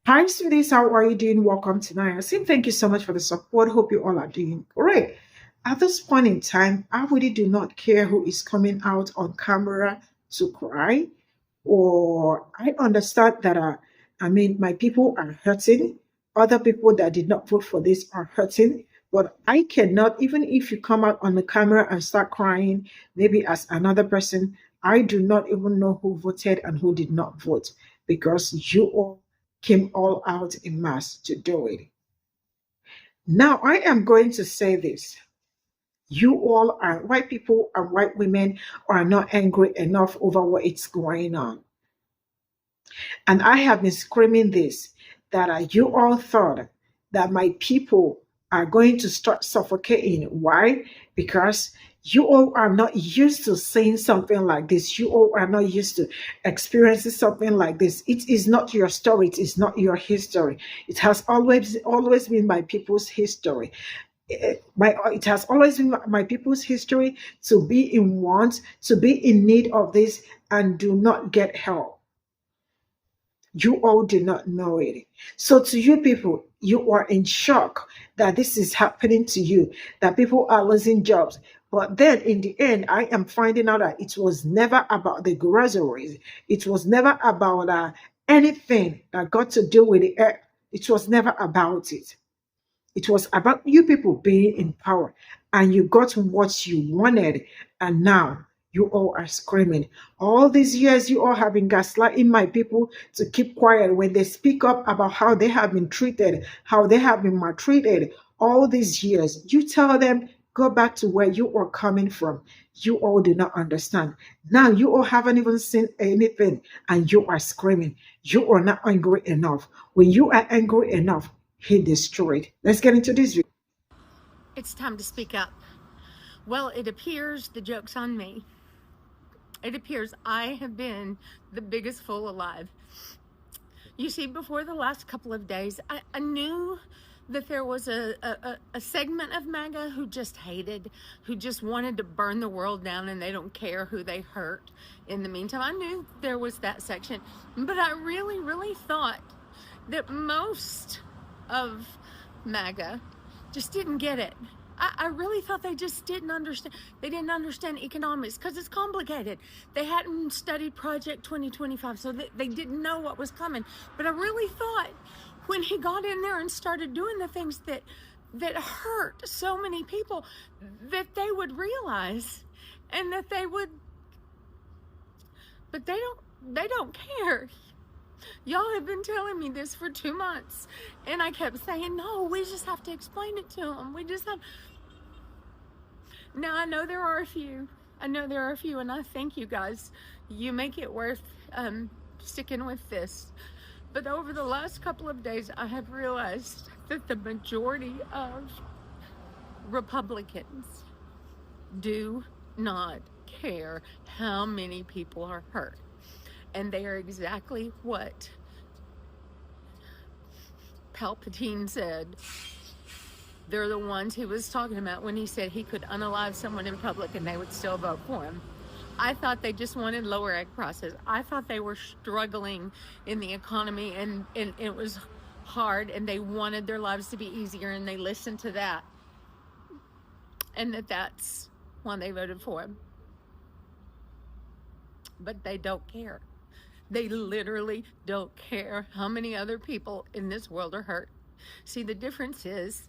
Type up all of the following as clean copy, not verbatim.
Hi, sweeties. How are you doing? Welcome tonight. I say thank you so much for the support. Hope you all are doing great. At this point in time, I really do not care who is coming out on camera to cry, or I understand that. My people are hurting. Other people that did not vote for this are hurting. But I cannot, even if you come out on the camera and start crying, maybe as another person, I do not even know who voted and who did not vote because you all came all out in mass to do it. Now, I am going to say this. You all are white people and white women are not angry enough over what is going on. And I have been screaming this that you all thought that my people are going to start suffocating. Why? Because you all are not used to saying something like this. You all are not used to experiencing something like this. It is not your story. It is not your history. It has always been my people's history. It has always been my people's history to be in want, to be in need of this, and do not get help. You all do not know it. So, to you people, you are in shock that this is happening to you, that people are losing jobs. But then in the end, I am finding out that it was never about the groceries, it was never about anything that got to do with the air. It was never about it. It was about you people being in power and you got what you wanted. And now you all are screaming. All these years, you all have been gaslighting my people to keep quiet when they speak up about how they have been treated, how they have been maltreated. All these years, you tell them, go back to where you are coming from. You all do not understand. Now you all haven't even seen anything and you are screaming. You are not angry enough. When you are angry enough, he destroyed. Let's get into this video. It's time to speak up. Well, it appears the joke's on me. It appears I have been the biggest fool alive. You see, before the last couple of days, I knew that there was a segment of Maga who just hated, who just wanted to burn the world down and they don't care who they hurt. In the meantime, I knew there was that section. But I really, really thought that most of Maga just didn't get it. I really thought they just didn't understand. They didn't understand economics because it's complicated. They hadn't studied Project 2025, so they didn't know what was coming. But I really thought when he got in there and started doing the things that hurt so many people, that they would realize and that they would, but they don't care. Y'all have been telling me this for 2 months, and I kept saying, no, we just have to explain it to them. We just have. Now, I know there are a few. And I thank you guys. You make it worth sticking with this. But over the last couple of days, I have realized that the majority of Republicans do not care how many people are hurt. And they are exactly what Palpatine said. They're the ones he was talking about when he said he could unalive someone in public and they would still vote for him. I thought they just wanted lower egg prices. I thought they were struggling in the economy and it was hard and they wanted their lives to be easier and they listened to that. And that's why they voted for him. But they don't care. They literally don't care how many other people in this world are hurt. See, the difference is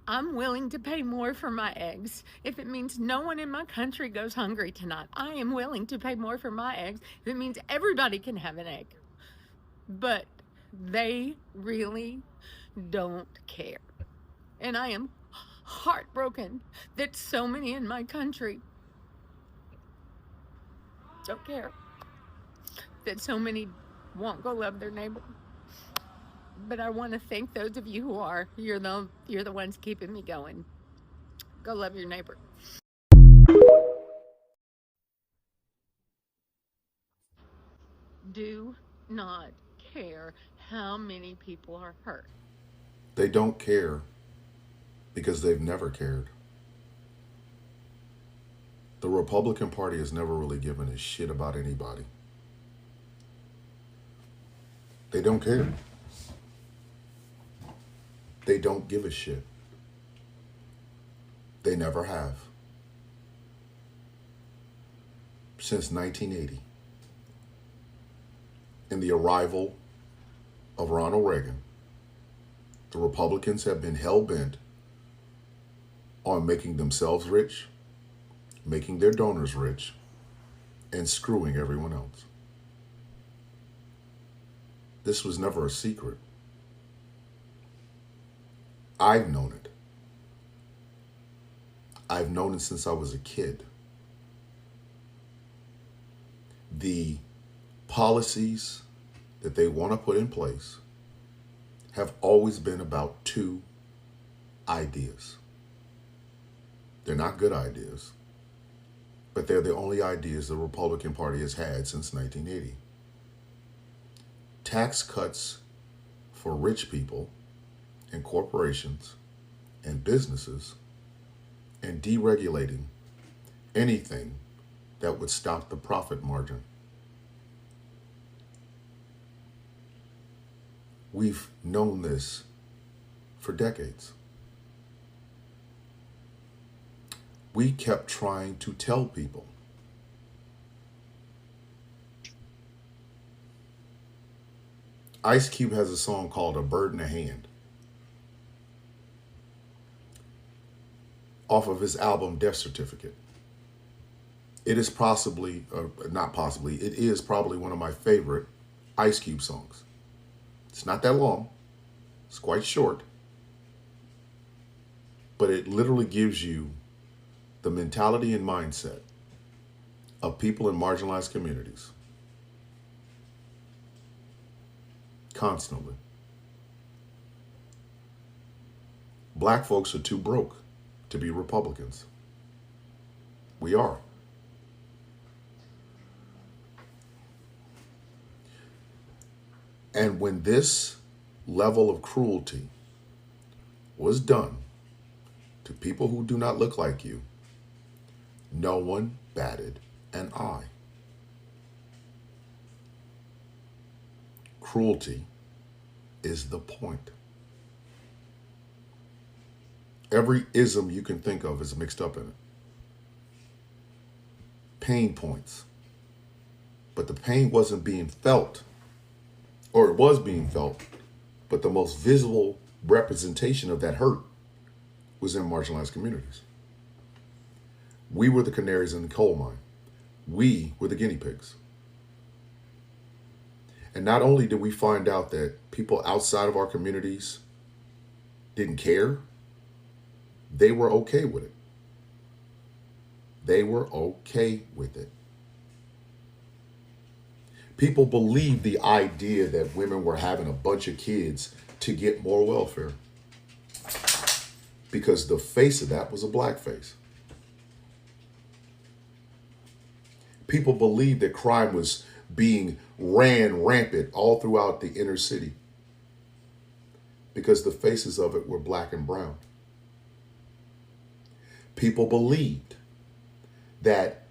I'm willing to pay more for my eggs. If it means no one in my country goes hungry tonight, I am willing to pay more for my eggs. If it means everybody can have an egg. But they really don't care. And I am heartbroken that so many in my country don't care. That so many won't go love their neighbor. But I want to thank those of you who are. You're the ones keeping me going. Go love your neighbor. Do not care how many people are hurt. They don't care because they've never cared. The Republican Party has never really given a shit about anybody. They don't care. They don't give a shit. They never have. Since 1980, in the arrival of Ronald Reagan, the Republicans have been hell-bent on making themselves rich, making their donors rich, and screwing everyone else. This was never a secret. I've known it. I've known it since I was a kid. The policies that they want to put in place have always been about two ideas. They're not good ideas, but they're the only ideas the Republican Party has had since 1980. Tax cuts for rich people and corporations and businesses, and deregulating anything that would stop the profit margin. We've known this for decades. We kept trying to tell people. Ice Cube has a song called A Bird in the Hand off of his album Death Certificate. It is possibly, or not possibly, it is probably one of my favorite Ice Cube songs. It's not that long. It's quite short. But it literally gives you the mentality and mindset of people in marginalized communities. Constantly. Black folks are too broke to be Republicans. We are. And when this level of cruelty was done to people who do not look like you, no one batted an eye. Cruelty is the point. Every ism you can think of is mixed up in it. Pain points. But the pain wasn't being felt, or it was being felt, but the most visible representation of that hurt was in marginalized communities. We were the canaries in the coal mine. We were the guinea pigs. And not only did we find out that people outside of our communities didn't care, they were okay with it. They were okay with it. People believed the idea that women were having a bunch of kids to get more welfare, because the face of that was a black face. People believed that crime was being ran rampant all throughout the inner city because the faces of it were black and brown. People believed that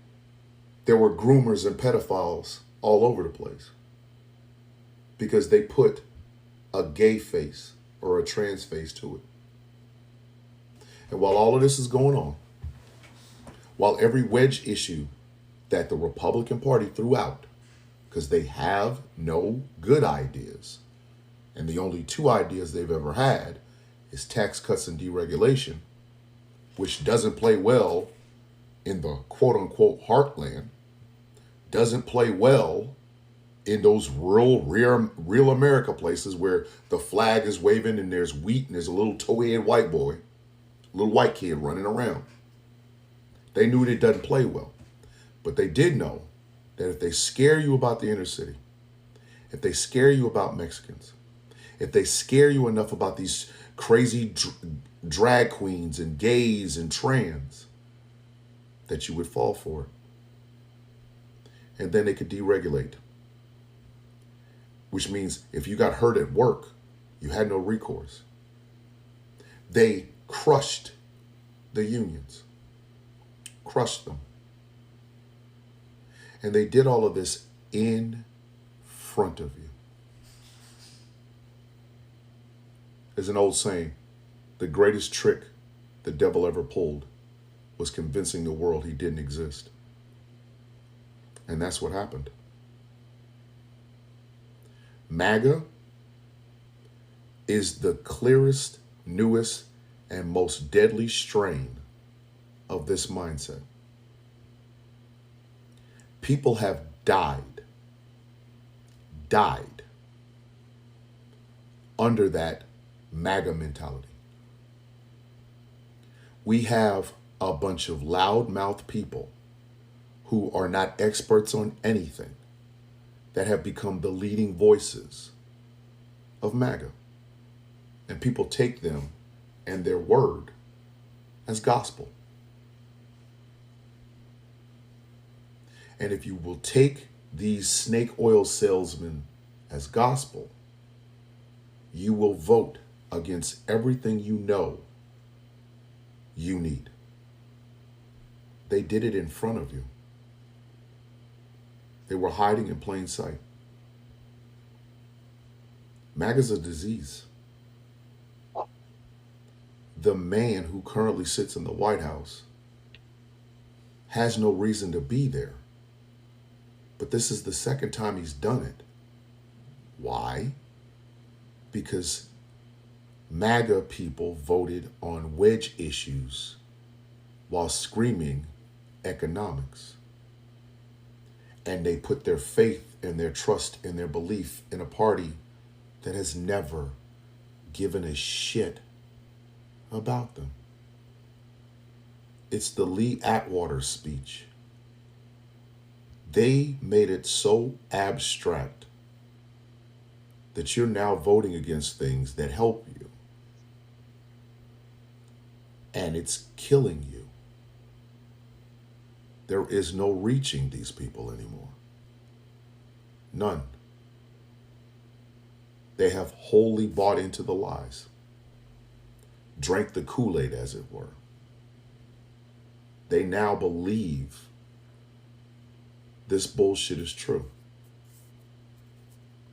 there were groomers and pedophiles all over the place because they put a gay face or a trans face to it. And while all of this is going on, while every wedge issue that the Republican Party threw out, because they have no good ideas, and the only two ideas they've ever had is tax cuts and deregulation, which doesn't play well in the quote-unquote heartland, doesn't play well in those real America places where the flag is waving and there's wheat and there's a little toe-head white boy, little white kid running around. They knew it doesn't play well. But they did know that if they scare you about the inner city, if they scare you about Mexicans, if they scare you enough about these crazy drag queens and gays and trans, that you would fall for it. And then they could deregulate. Which means if you got hurt at work, you had no recourse. They crushed the unions. Crushed them. And they did all of this in front of you. There's an old saying, The greatest trick the devil ever pulled was convincing the world he didn't exist. And that's what happened. Maga is the clearest, newest, and most deadly strain of this mindset. People have died under that MAGA mentality. We have a bunch of loudmouth people who are not experts on anything that have become the leading voices of MAGA. And people take them and their word as gospel. And if you will take these snake oil salesmen as gospel, you will vote against everything you know you need. They did it in front of you. They were hiding in plain sight. MAGA's a disease. The man who currently sits in the White House has no reason to be there. But this is the second time he's done it. Why? Because MAGA people voted on wedge issues while screaming economics. And they put their faith and their trust and their belief in a party that has never given a shit about them. It's the Lee Atwater speech. They made it so abstract that you're now voting against things that help you. And it's killing you. There is no reaching these people anymore. None. They have wholly bought into the lies. Drank the Kool-Aid, as it were. They now believe this bullshit is true.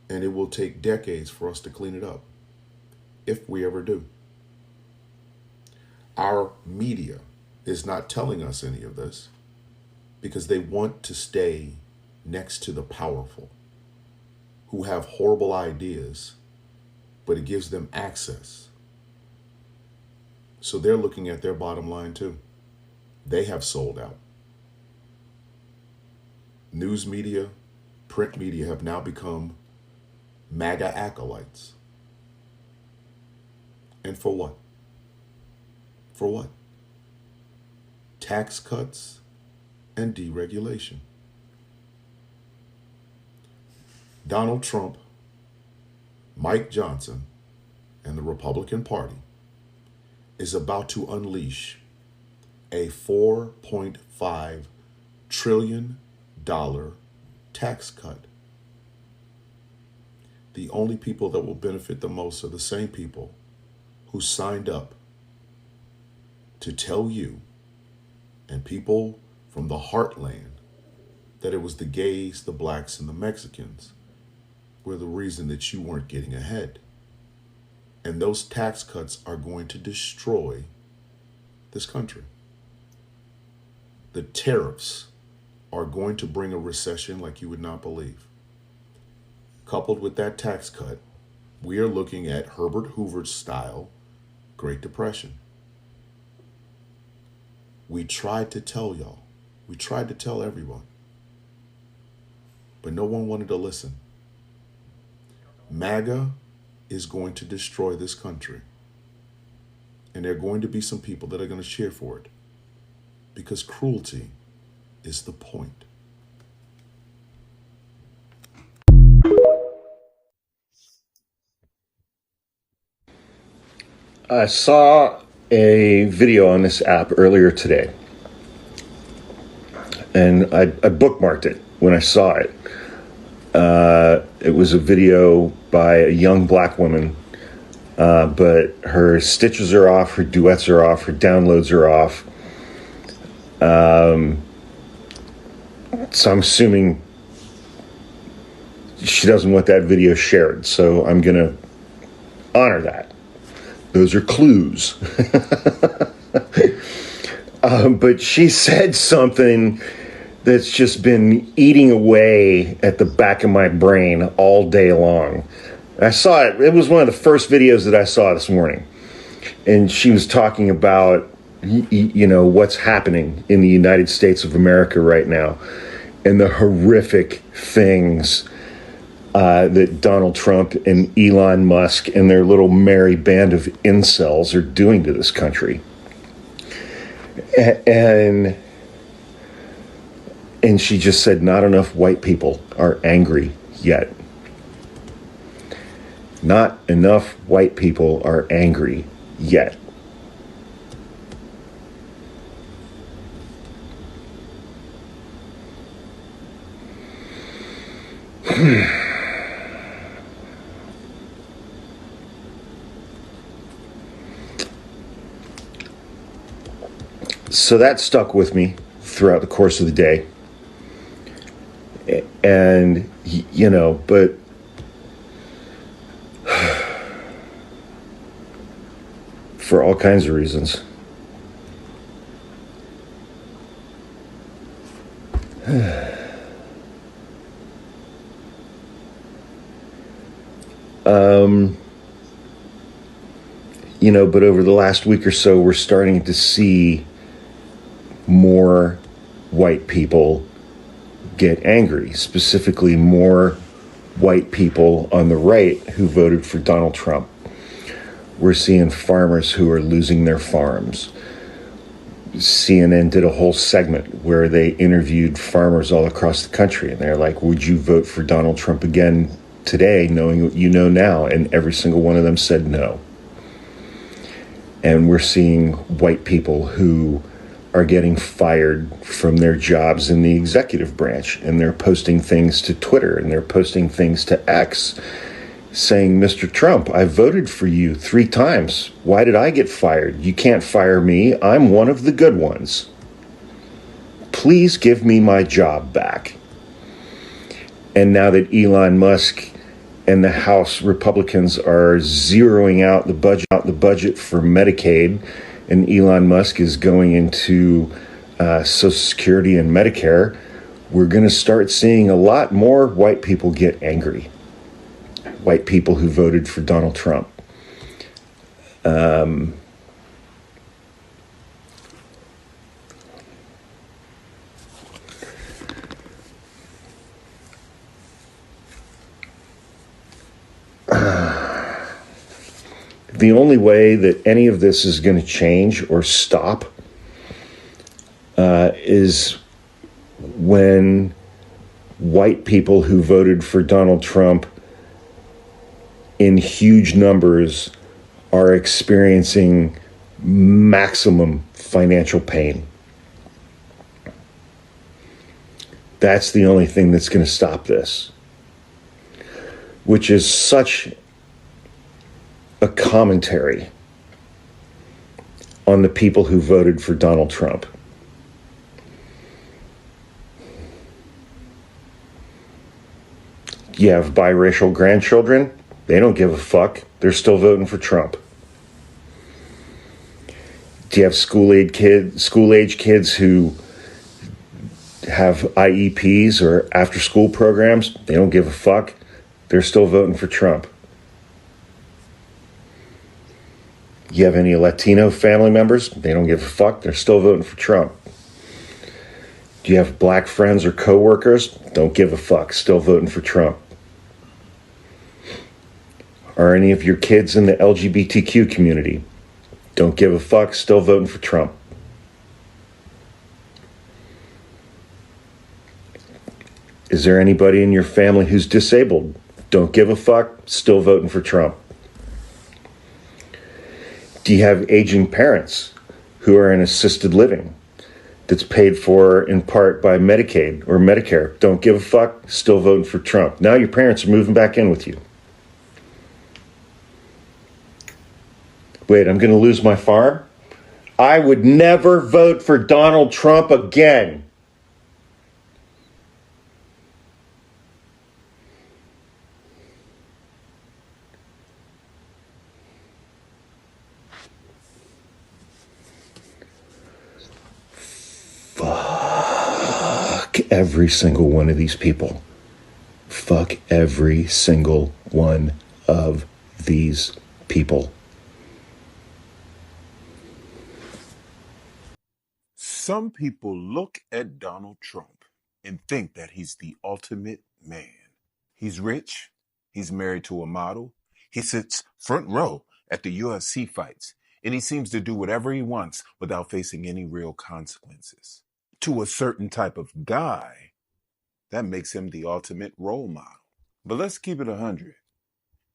And it will take decades for us to clean it up, if we ever do. Our media is not telling us any of this because they want to stay next to the powerful who have horrible ideas, but it gives them access. So they're looking at their bottom line too. They have sold out. News media, print media have now become MAGA acolytes. And for what? For what? Tax cuts and deregulation. Donald Trump, Mike Johnson, and the Republican Party is about to unleash a $4.5 trillion tax cut. The only people that will benefit the most are the same people who signed up to tell you and people from the heartland that it was the gays, the blacks, and the Mexicans were the reason that you weren't getting ahead. And those tax cuts are going to destroy this country. The tariffs are going to bring a recession like you would not believe. Coupled with that tax cut, we are looking at Herbert Hoover's style Great Depression. We tried to tell y'all. We tried to tell everyone. But no one wanted to listen. MAGA is going to destroy this country. And there are going to be some people that are going to cheer for it. Because cruelty is the point. I saw a video on this app earlier today, and I bookmarked it when I saw it. It was a video by a young black woman, but her stitches are off, her duets are off, her downloads are off. So I'm assuming she doesn't want that video shared, so I'm going to honor that. Those are clues. But she said something that's just been eating away at the back of my brain all day long. I saw it. It was one of the first videos that I saw this morning. And she was talking about, what's happening in the United States of America right now and the horrific things that Donald Trump and Elon Musk and their little merry band of incels are doing to this country. And she just said, not enough white people are angry yet. Not enough white people are angry yet. So that stuck with me throughout the course of the day. And, but for all kinds of reasons. But over the last week or so, we're starting to see more white people get angry, specifically more white people on the right who voted for Donald Trump. We're seeing farmers who are losing their farms. CNN did a whole segment where they interviewed farmers all across the country, and they're like, would you vote for Donald Trump again today, knowing what you know now? And every single one of them said no. And we're seeing white people who are getting fired from their jobs in the executive branch, and they're posting things to Twitter and they're posting things to X saying, Mr. Trump, I voted for you 3 times. Why did I get fired? You can't fire me. I'm one of the good ones. Please give me my job back. And now that Elon Musk and the House Republicans are zeroing out the budget for Medicaid, and Elon Musk is going into Social Security and Medicare, we're going to start seeing a lot more white people get angry. White people who voted for Donald Trump. The only way that any of this is going to change or stop is when white people who voted for Donald Trump in huge numbers are experiencing maximum financial pain. That's the only thing that's going to stop this, which is such a commentary on the people who voted for Donald Trump. You have biracial grandchildren, they don't give a fuck. They're still voting for Trump. Do you have school-age kids who have IEPs or after-school programs? They don't give a fuck. They're still voting for Trump. You have any Latino family members? They don't give a fuck. They're still voting for Trump. Do you have black friends or coworkers? Don't give a fuck. Still voting for Trump. Are any of your kids in the LGBTQ community? Don't give a fuck. Still voting for Trump. Is there anybody in your family who's disabled? Don't give a fuck. Still voting for Trump. Do you have aging parents who are in assisted living that's paid for in part by Medicaid or Medicare? Don't give a fuck. Still voting for Trump. Now your parents are moving back in with you. Wait, I'm going to lose my farm? I would never vote for Donald Trump again. every single one of these people. Fuck every single one of these people. Some people look at Donald Trump and think that he's the ultimate man. He's rich, he's married to a model, he sits front row at the UFC fights, and he seems to do whatever he wants without facing any real consequences. To a certain type of guy, that makes him the ultimate role model. But let's keep it 100.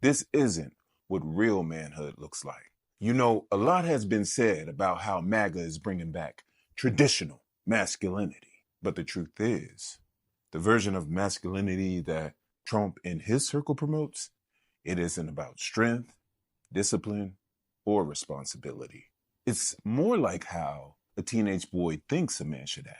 This isn't what real manhood looks like. You know, a lot has been said about how Maga is bringing back traditional masculinity. But the truth is, the version of masculinity that Trump and his circle promotes, it isn't about strength, discipline, or responsibility. It's more like how a teenage boy thinks a man should act.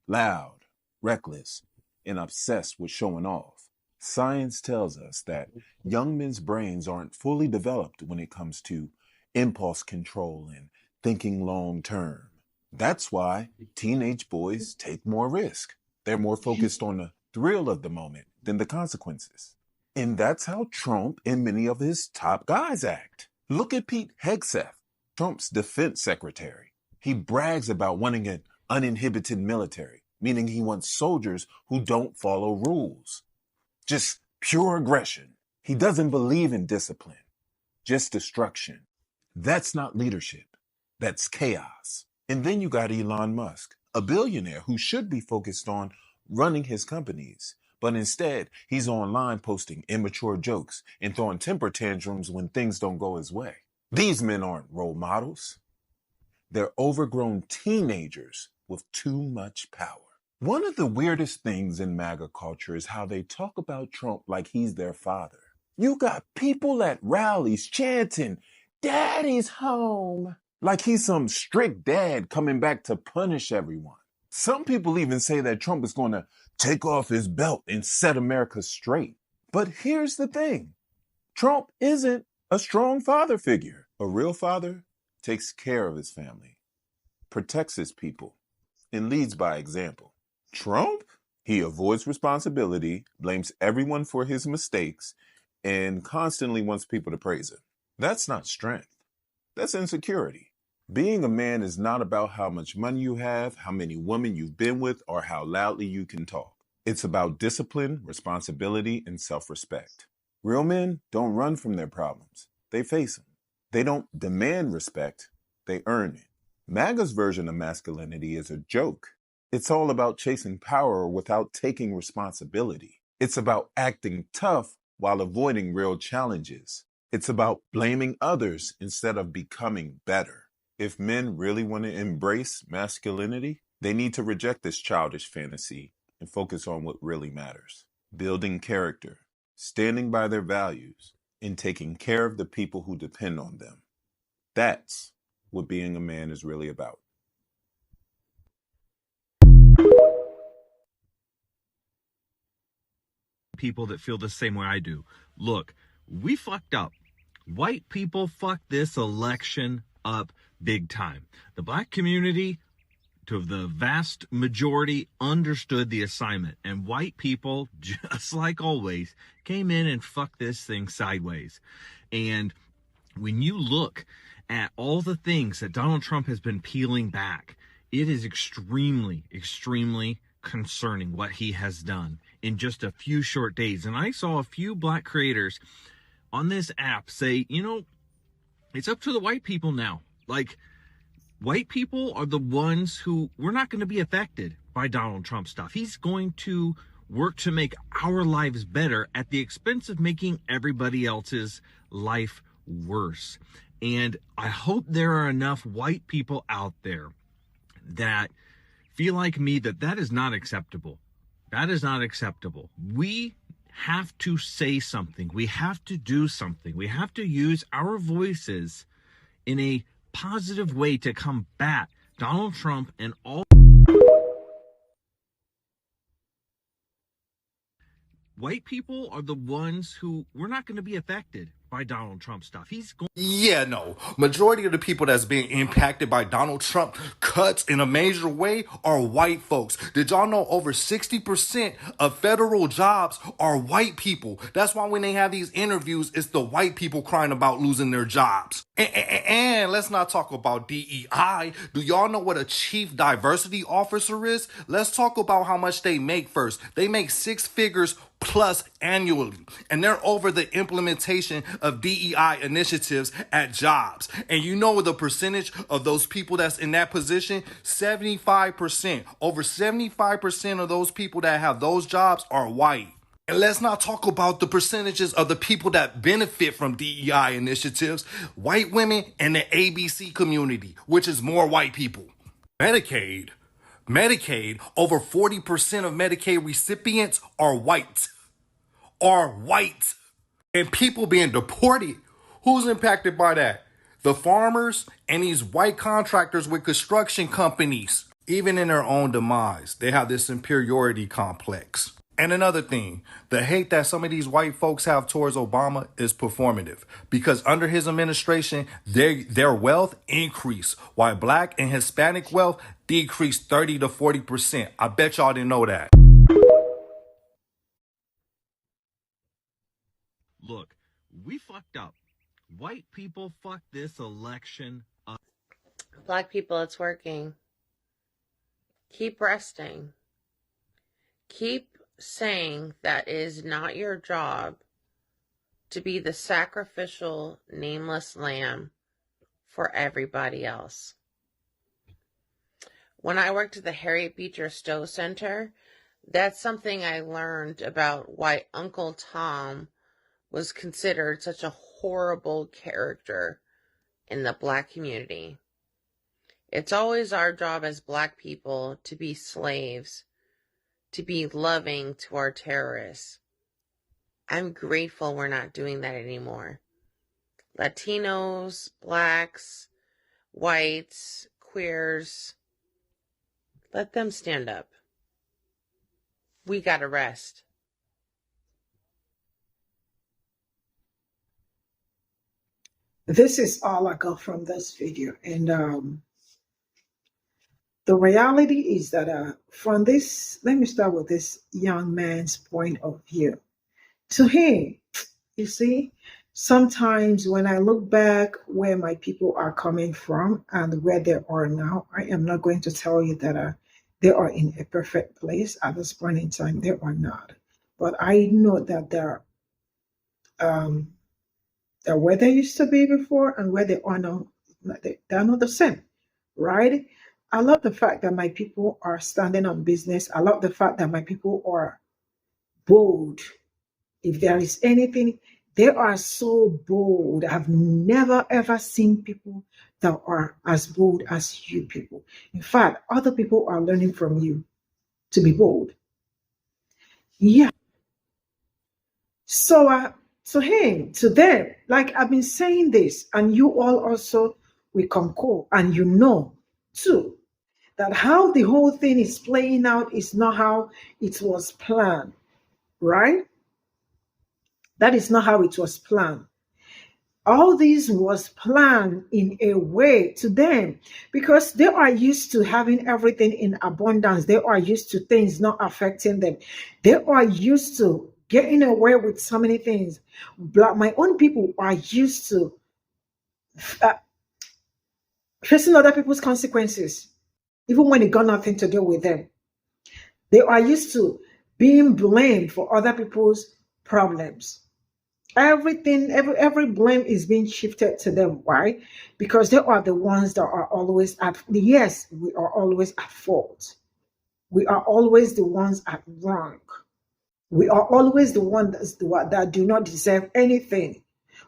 Loud, reckless, and obsessed with showing off. Science tells us that young men's brains aren't fully developed when it comes to impulse control and thinking long term. That's why teenage boys take more risk. They're more focused on the thrill of the moment than the consequences. And that's how Trump and many of his top guys act. Look at Pe0ple, Trump's defense secretary. He brags about wanting an uninhibited military, meaning he wants soldiers who don't follow rules. Just pure aggression. He doesn't believe in discipline, just destruction. That's not leadership. That's chaos. And then you got Elon Musk, a billionaire who should be focused on running his companies. But instead, he's online posting immature jokes and throwing temper tantrums when things don't go his way. These men aren't role models. They're overgrown teenagers with too much power. One of the weirdest things in MAGA culture is how they talk about Trump like he's their father. You got people at rallies chanting, "Daddy's home," like he's some strict dad coming back to punish everyone. Some people even say that Trump is going to take off his belt and set America straight. But here's the thing. Trump isn't a strong father figure. A real father takes care of his family, protects his people, and leads by example. Trump? He avoids responsibility, blames everyone for his mistakes, and constantly wants people to praise him. That's not strength. That's insecurity. Being a man is not about how much money you have, how many women you've been with, or how loudly you can talk. It's about discipline, responsibility, and self-respect. Real men don't run from their problems. They face them. They don't demand respect. They earn it. MAGA's version of masculinity is a joke. It's all about chasing power without taking responsibility. It's about acting tough while avoiding real challenges. It's about blaming others instead of becoming better. If men really want to embrace masculinity, they need to reject this childish fantasy and focus on what really matters. Building character, standing by their values, and taking care of the people who depend on them. That's what being a man is really about. People that feel the same way I do. Look, we fucked up. White people fucked this election up big time. The black community, to the vast majority, understood the assignment. And white people, just like always, came in and fucked this thing sideways. And when you look at all the things that Donald Trump has been peeling back, it is extremely, extremely concerning what he has done in just a few short days. And I saw a few black creators on this app say, you know, it's up to the white people now. Like, white people are the ones who, we're not going to be affected by Donald Trump stuff. He's going to work to make our lives better at the expense of making everybody else's life worse. And I hope there are enough white people out there that feel like me that that is not acceptable. That is not acceptable. We have to say something. We have to do something. We have to use our voices in a positive way to combat Donald Trump and all. White people are the ones who, we're not going to be affected by Donald Trump stuff. He's going. Yeah, no. Majority of the people that's being impacted by Donald Trump cuts in a major way are white folks. Did y'all know over 60% of federal jobs are white people? That's why when they have these interviews, it's the white people crying about losing their jobs. And let's not talk about DEI. Do y'all know what a chief diversity officer is? Let's talk about how much they make first. They make 6 figures plus annually, and they're over the implementation of DEI initiatives at jobs. And you know the percentage of those people that's in that position? 75%. Over 75% of those people that have those jobs are white. And let's not talk about the percentages of the people that benefit from DEI initiatives: white women and the ABC community, which is more white people. Medicaid, over 40% of Medicaid recipients are white. And people being deported. Who's impacted by that? The farmers and these white contractors with construction companies. Even in their own demise, they have this inferiority complex. And another thing, the hate that some of these white folks have towards Obama is performative, because under his administration, their wealth increased, while black and Hispanic wealth decreased 30 to 40%. I bet y'all didn't know that. Look, we fucked up. White people fucked this election up. Black people, it's working. Keep resting. Keep saying that it is not your job to be the sacrificial, nameless lamb for everybody else. When I worked at the Harriet Beecher Stowe Center, that's something I learned about why Uncle Tom was considered such a horrible character in the black community. It's always our job as black people to be slaves, to be loving to our terrorists. I'm grateful we're not doing that anymore. Latinos, blacks, whites, queers, let them stand up. We gotta rest. This is all I got from this video. And the reality is that from this, let me start with this young man's point of view. To him, you see, sometimes when I look back where my people are coming from and where they are now, I am not going to tell you that they are in a perfect place at this point in time. They are not. But I know that they're where they used to be before and where they are now, they're not the same, right? I love the fact that my people are standing on business. I love the fact that my people are bold. If there is anything, they are so bold. I've never ever seen people that are as bold as you people. In fact, other people are learning from you to be bold. Yeah. So to them, like I've been saying this, and you all also will concur, and you know too, that how the whole thing is playing out is not how it was planned, right? That is not how it was planned. All this was planned in a way to them because they are used to having everything in abundance. They are used to things not affecting them. They are used to getting away with so many things. My own people are used to facing other people's consequences, even when it got nothing to do with them. They are used to being blamed for other people's problems. Everything, every blame is being shifted to them. Why? Because they are the ones that are always at, yes, we are always at fault. We are always the ones at wrong. We are always the ones that do not deserve anything.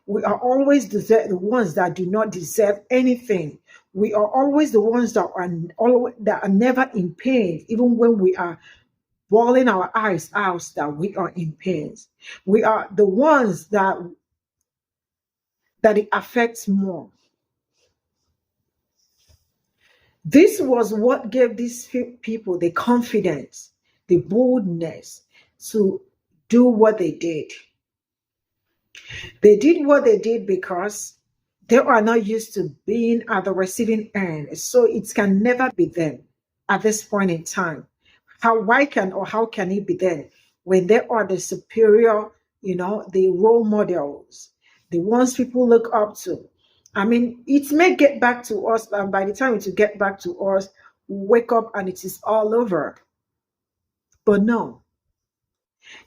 We are always the ones that do not deserve anything. We are always the ones that are never in pain, even when we are bawling our eyes out that we are in pain. We are the ones that it affects more. This was what gave these people the confidence, the boldness to do what they did. They did what they did because they are not used to being at the receiving end. So it can never be them at this point in time. How can it be them when they are the superior, the role models, the ones people look up to? I mean, it may get back to us, and by the time it will get back to us, we wake up and it is all over. But no,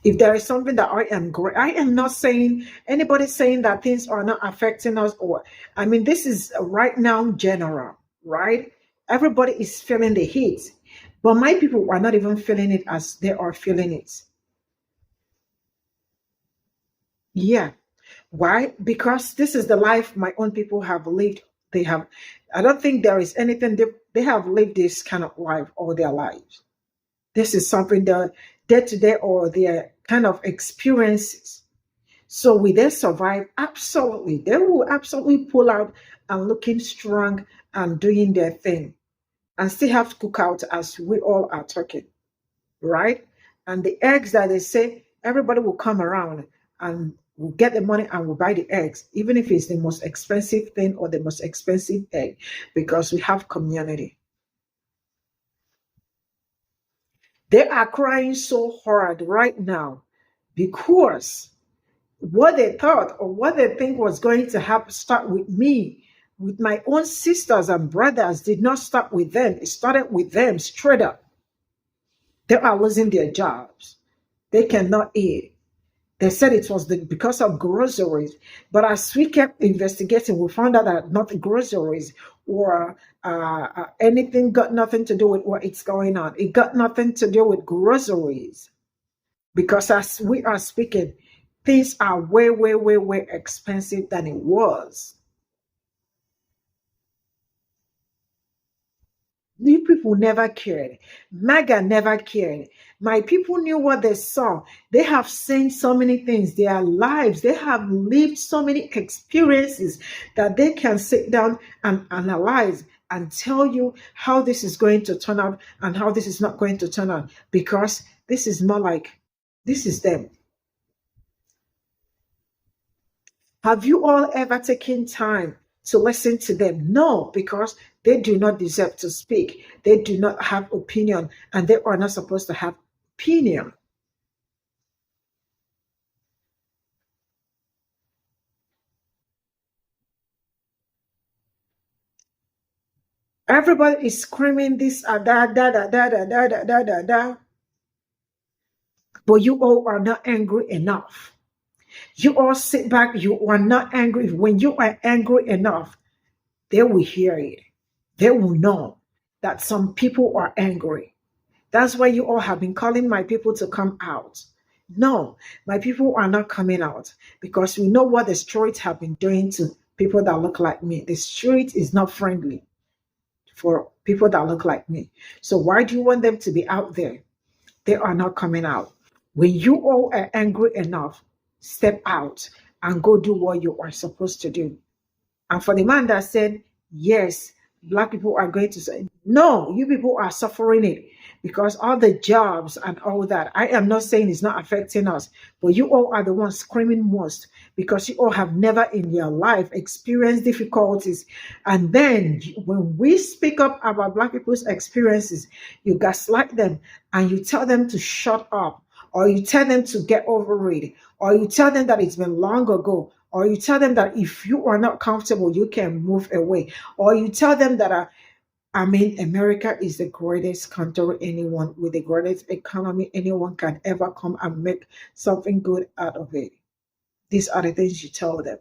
if there is something that I am great, I am not saying anybody saying that things are not affecting us, or I mean, this is right now general, right? Everybody is feeling the heat, but my people are not even feeling it as they are feeling it. Yeah. Why? Because this is the life my own people have lived. They have, I don't think there is anything they have lived this kind of life all their lives. This is something that day to day or their kind of experiences. So will they survive? Absolutely. They will absolutely pull out and looking strong and doing their thing and still have to cook out as we all are talking, right? And the eggs that they say, everybody will come around and will get the money and will buy the eggs, even if it's the most expensive thing or the most expensive egg, because we have community. They are crying so hard right now because what they thought or what they think was going to happen start with me, with my own sisters and brothers, did not start with them. It started with them straight up. They are losing their jobs. They cannot eat. They said it was because of groceries. But as we kept investigating, we found out that not groceries or anything got nothing to do with what it's going on. It got nothing to do with groceries. Because as we are speaking, things are way, way, way, way expensive than it was. You people never cared. Maga never cared. My people knew what they saw. They have seen so many things, their lives, they have lived so many experiences that they can sit down and analyze and tell you how this is going to turn out and how this is not going to turn out because this is more like this is them. Have you all ever taken time to listen to them? No, because they do not deserve to speak. They do not have opinion, and they are not supposed to have opinion. Everybody is screaming this da da da da da da da da da da, but you all are not angry enough. You all sit back. You are not angry. When you are angry enough, they will hear it. They will know that some people are angry. That's why you all have been calling my people to come out. No, my people are not coming out because we know what the streets have been doing to people that look like me. The street is not friendly for people that look like me. So why do you want them to be out there? They are not coming out. When you all are angry enough, step out and go do what you are supposed to do. And for the man that said, yes, Black people are going to say, no, you people are suffering it because all the jobs and all that. I am not saying it's not affecting us, but you all are the ones screaming most because you all have never in your life experienced difficulties. And then when we speak up about Black people's experiences, you gaslight them and you tell them to shut up, or you tell them to get over it, or you tell them that it's been long ago, or you tell them that if you are not comfortable, you can move away, or you tell them that I mean, America is the greatest country anyone with the greatest economy anyone can ever come and make something good out of it. These are the things you tell them.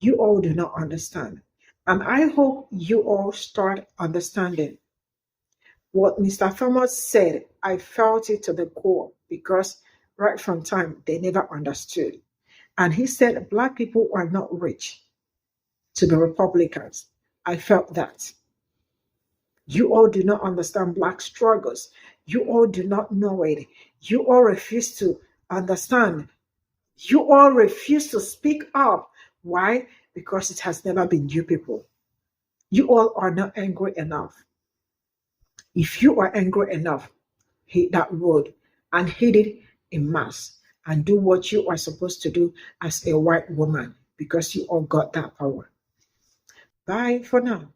You all do not understand. And I hope you all start understanding what Mr. Thomas said. I felt it to the core because right from time they never understood. And he said Black people are not rich to be Republicans. I felt that. You all do not understand Black struggles. You all do not know it. You all refuse to understand. You all refuse to speak up. Why? Because it has never been you people. You all are not angry enough. If you are angry enough, hit that road and hit it in mass. and do what you are supposed to do as a white woman, because you all got that power. Bye for now.